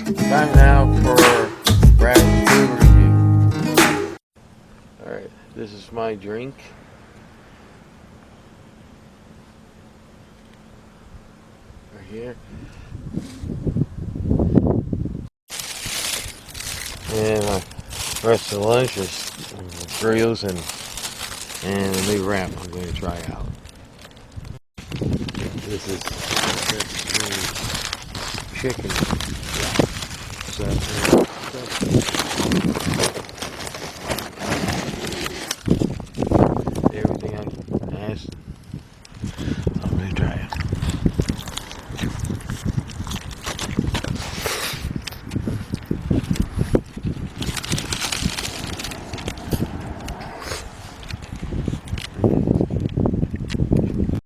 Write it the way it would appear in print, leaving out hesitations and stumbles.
Time now for rapid food review. Alright, this is my drink. Right here. And my rest of the lunch is grills and a new wrap I'm going to try out. This is chicken. So,